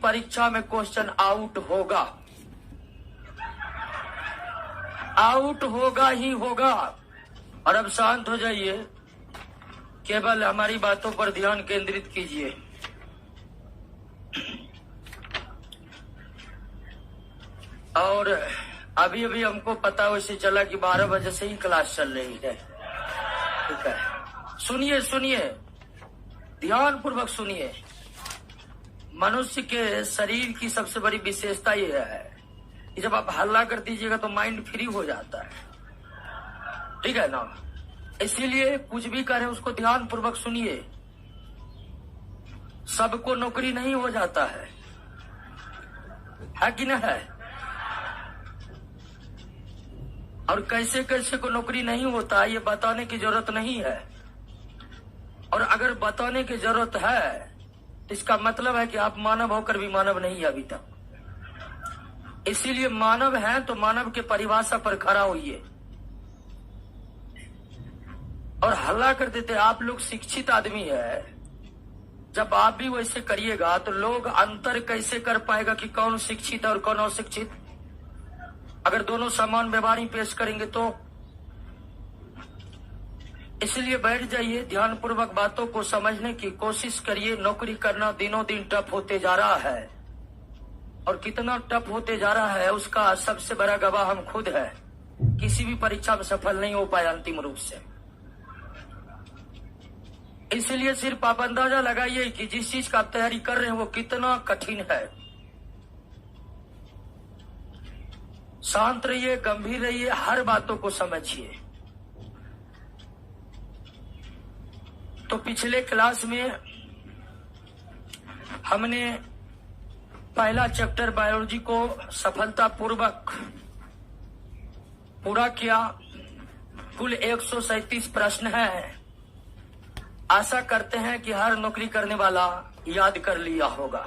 परीक्षा में question out होगा, आउट होगा ही होगा। और अब शांत हो जाइए, केवल हमारी बातों पर ध्यान केंद्रित कीजिए। और अभी अभी हमको पता वैसे चला कि 12 बजे से ही क्लास चल रही है। ठीक है, सुनिए सुनिए, ध्यान पूर्वक सुनिए। मनुष्य के शरीर की सबसे बड़ी विशेषता यह है कि जब आप हल्ला कर दीजिएगा तो माइंड फ्री हो जाता है। ठीक है ना? इसीलिए कुछ भी करें उसको ध्यान पूर्वक सुनिए। सबको नौकरी नहीं हो जाता है कि न है? और कैसे कैसे को नौकरी नहीं होता ये बताने की जरूरत नहीं है। और अगर बताने की जरूरत है तो इसका मतलब है कि आप मानव होकर भी मानव नहीं है अभी तक। इसीलिए मानव हैं तो मानव के परिभाषा पर खड़ा होइए और हल्ला कर देते। आप लोग शिक्षित आदमी है, जब आप भी वैसे करिएगा तो लोग अंतर कैसे कर पाएगा कि कौन शिक्षित है और कौन अशिक्षित? अगर दोनों समान व्यवहार ही पेश करेंगे तो। इसलिए बैठ जाइए, ध्यान पूर्वक बातों को समझने की कोशिश करिए। नौकरी करना दिनों दिन टफ होते जा रहा है और कितना टफ होते जा रहा है उसका सबसे बड़ा गवाह हम खुद है। किसी भी परीक्षा में सफल नहीं हो पाए अंतिम रूप से। इसलिए सिर्फ आप अंदाजा लगाइए कि जिस चीज का आप तैयारी कर रहे हैं वो कितना कठिन है। शांत रहिए, गंभीर रहिए, हर बातों को समझिए। तो पिछले क्लास में हमने पहला चैप्टर बायोलॉजी को सफलतापूर्वक पूरा किया। कुल 137 प्रश्न हैं। आशा करते हैं कि हर नौकरी करने वाला याद कर लिया होगा।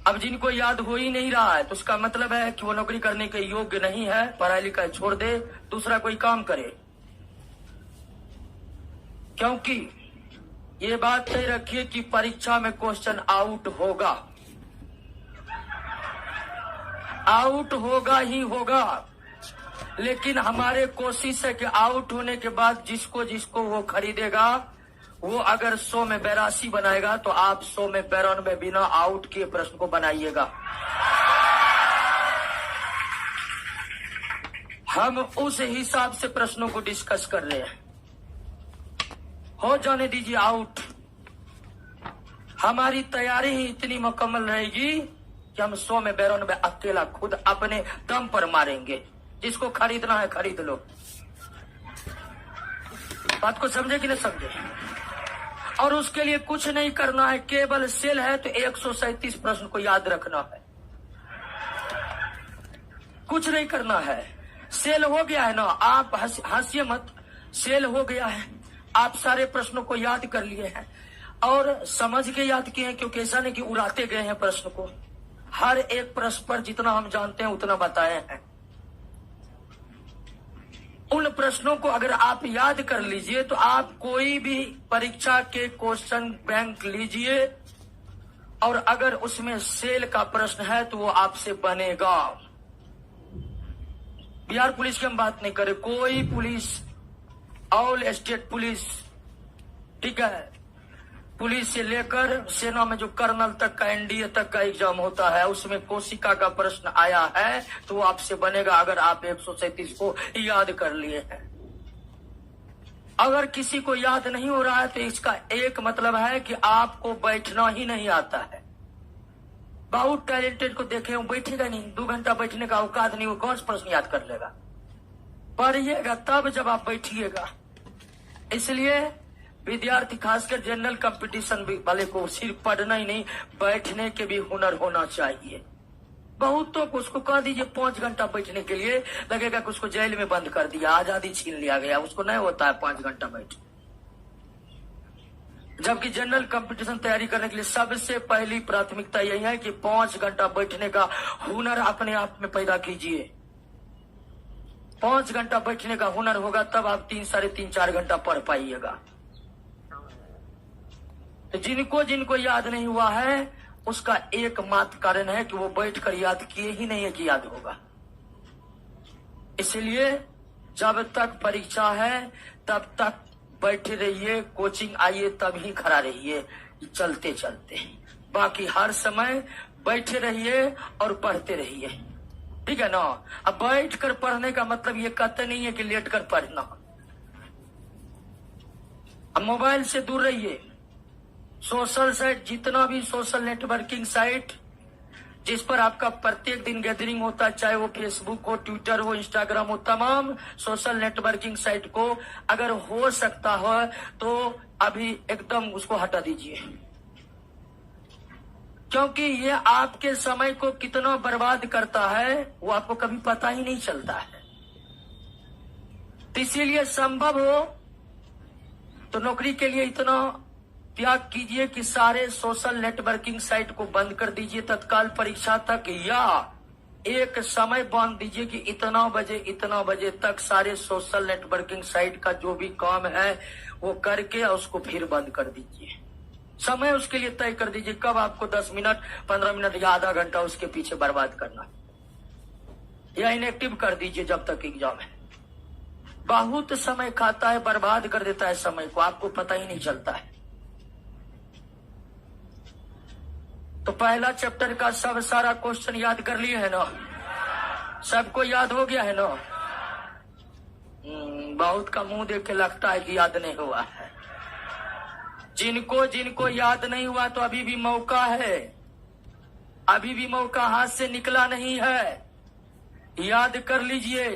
अब जिनको याद हो ही नहीं रहा है तो उसका मतलब है कि वो नौकरी करने के योग्य नहीं है, पढ़ाई लिखाई छोड़ दे, दूसरा कोई काम करे। क्योंकि ये बात तय रखिए कि परीक्षा में क्वेश्चन आउट होगा, आउट होगा ही होगा। लेकिन हमारे कोशिश है कि आउट होने के बाद जिसको जिसको वो खरीदेगा, वो अगर 100 में 82 बनाएगा तो आप 100 में 92 बिना आउट किए प्रश्न को बनाइएगा। हम उस हिसाब से प्रश्नों को डिस्कस कर रहे हैं। हो जाने दीजिए आउट। हमारी तैयारी ही इतनी मुकम्मल रहेगी कि हम 100 में 92 अकेला खुद अपने दम पर मारेंगे। जिसको खरीदना है खरीद लो। बात को समझे कि नहीं समझे? और उसके लिए कुछ नहीं करना है, केवल सेल है तो 137 प्रश्न को याद रखना है। कुछ नहीं करना है। सेल हो गया है ना, आप हंसिए मत। सेल हो गया है, आप सारे प्रश्नों को याद कर लिए हैं और समझ के याद किए हैं, क्योंकि ऐसा नहीं कि उड़ाते गए हैं प्रश्न को। हर एक प्रश्न पर जितना हम जानते हैं उतना बताए हैं। उन प्रश्नों को अगर आप याद कर लीजिए तो आप कोई भी परीक्षा के क्वेश्चन बैंक लीजिए और अगर उसमें सेल का प्रश्न है तो वो आपसे बनेगा। बिहार पुलिस की हम बात नहीं करें, कोई पुलिस, ऑल स्टेट पुलिस, ठीक है, पुलिस से लेकर सेना में जो कर्नल तक का, एनडीए तक का एग्जाम होता है, उसमें कोशिका का प्रश्न आया है तो वो आपसे बनेगा अगर आप 137 को याद कर लिए हैं। अगर किसी को याद नहीं हो रहा है तो इसका एक मतलब है कि आपको बैठना ही नहीं आता है। बहुत टैलेंटेड को देखे वो बैठेगा नहीं, 2 घंटा बैठने का औकात नहीं, वो कौन सा प्रश्न याद कर लेगा? पढ़िएगा तब जब आप बैठिएगा। इसलिए विद्यार्थी खासकर जनरल कंपटीशन वाले को सिर्फ पढ़ना ही नहीं, बैठने के भी हुनर होना चाहिए। बहुतों को उसको कह दीजिए 5 घंटा बैठने के लिए, लगेगा कि उसको जेल में बंद कर दिया, आजादी छीन लिया गया। उसको नहीं होता है 5 घंटा बैठ। जबकि जनरल कंपटीशन तैयारी करने के लिए सबसे पहली प्राथमिकता यही है कि 5 घंटा बैठने का हुनर अपने आप में पैदा कीजिए। 5 घंटा बैठने का हुनर होगा तब आप 3, साढ़े 3, 4 घंटा पढ़ पाइएगा। तो जिनको जिनको याद नहीं हुआ है उसका एकमात्र कारण है कि वो बैठकर याद किए ही नहीं है कि याद होगा। इसलिए जब तक परीक्षा है तब तक बैठे रहिए, कोचिंग आइए तब ही खड़ा रहिए चलते चलते। बाकी हर समय बैठे रहिए और पढ़ते रहिए, ठीक है ना। अब बैठ कर पढ़ने का मतलब ये कहते नहीं है कि लेट कर पढ़ना। अब मोबाइल से दूर रहिए। सोशल साइट, जितना भी सोशल नेटवर्किंग साइट जिस पर आपका प्रत्येक दिन गैदरिंग होता है, चाहे वो फेसबुक हो, ट्विटर हो, इंस्टाग्राम हो, तमाम सोशल नेटवर्किंग साइट को अगर हो सकता हो तो अभी एकदम उसको हटा दीजिए, क्योंकि ये आपके समय को कितना बर्बाद करता है वो आपको कभी पता ही नहीं चलता है। तो इसीलिए संभव हो तो नौकरी के लिए इतना त्याग कीजिए कि सारे सोशल नेटवर्किंग साइट को बंद कर दीजिए तत्काल परीक्षा तक, या एक समय बांध दीजिए कि इतना बजे तक सारे सोशल नेटवर्किंग साइट का जो भी काम है वो करके उसको फिर बंद कर दीजिए। समय उसके लिए तय कर दीजिए कब आपको 10 मिनट, 15 मिनट या आधा घंटा उसके पीछे बर्बाद करना, या इनएक्टिव कर दीजिए जब तक एग्जाम है। बहुत समय खाता है, बर्बाद कर देता है समय को, आपको पता ही नहीं चलता है। तो पहला चैप्टर का सब सारा क्वेश्चन याद कर लिए है ना? सबको याद हो गया है ना? बहुत का मुंह देख के लगता है कि याद नहीं हुआ है। जिनको याद नहीं हुआ तो अभी भी मौका है, अभी भी मौका हाथ से निकला नहीं है। याद कर लीजिए,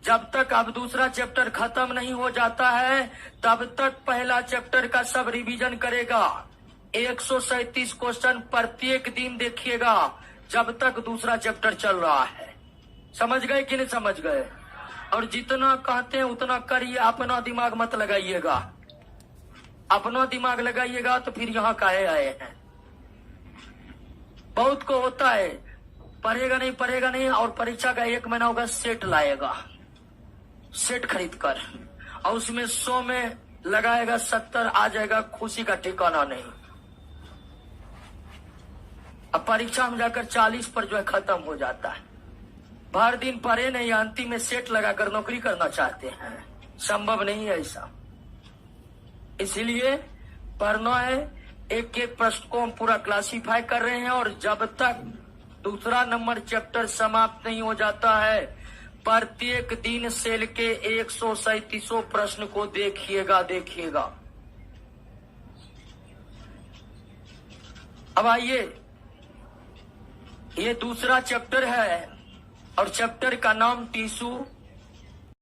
जब तक अब दूसरा चैप्टर खत्म नहीं हो जाता है तब तक पहला चैप्टर का सब रिवीजन करेगा। 137 क्वेश्चन प्रत्येक दिन देखिएगा जब तक दूसरा चैप्टर चल रहा है। समझ गए कि नहीं समझ गए? और जितना कहते हैं उतना करिए, अपना दिमाग मत लगाइएगा। अपना दिमाग लगाइएगा तो फिर यहाँ काहे आए हैं। बहुत को होता है पढ़ेगा नहीं और परीक्षा का 1 महीना होगा सेट लाएगा, सेट खरीद कर, और उसमें 100 में लगाएगा 70 आ जाएगा, खुशी का ठिकाना नहीं। अब परीक्षा में जाकर 40 पर जो है खत्म हो जाता है। भर दिन पढ़े नहीं, अंतिम में सेट लगाकर नौकरी करना चाहते हैं, संभव नहीं है ऐसा। इसीलिए पढ़ना है, एक एक प्रश्न को हम पूरा क्लासीफाई कर रहे हैं, और जब तक दूसरा नंबर चैप्टर समाप्त नहीं हो जाता है प्रत्येक दिन सेल के 137 प्रश्न को देखिएगा। अब आइए, ये दूसरा चैप्टर है और चैप्टर का नाम टिश्यू